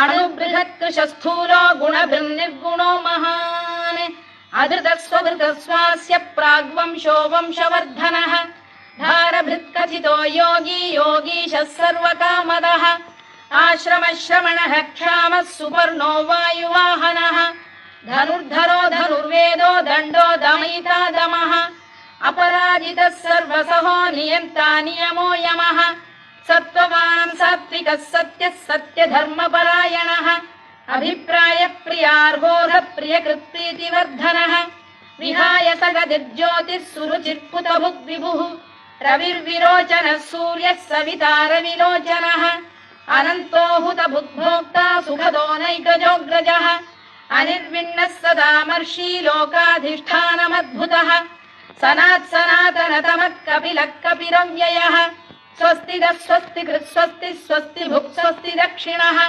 अणुबृहत्कृशस्थूलो गुणभिर्निर्गुणो महान् अधृतस्वधृतस्वास्य प्राग्वंशो वंशवर्धनः भारभृत्कथितो योगी योगीशः सर्वकामदः आश्रमश्रमणः क्षामः सुपर्णो वायुवाहनः धनुर्धरो धनुर्वेदो दण्डो दमयिता दमः अपराजितः सर्वसहो नियन्ता नियमो यमः सत्त्ववान् सात्विकः सत्यः सत्यधर्मपरायणः अभिप्रायप्रियार्होः प्रियकृत्प्रीतिवर्धनः विहाय सगतिर्ज्योतिः सुरुचिर्पुतभुग्विभुः रविर्विरोचनः सूर्यः सविता रविलोचनः अनन्तो हुतभुग्भोक्ता सुखदो नैकजोऽग्रजः अनिर्विण्णः सदामर्षी लोकाधिष्ठानमद्भुतः सनातनतमः कपिलः कपिरव्ययः स्वस्तिदः स्वस्तिकृत् स्वस्ति स्वस्ति भुक् स्वस्ति दक्षिणः।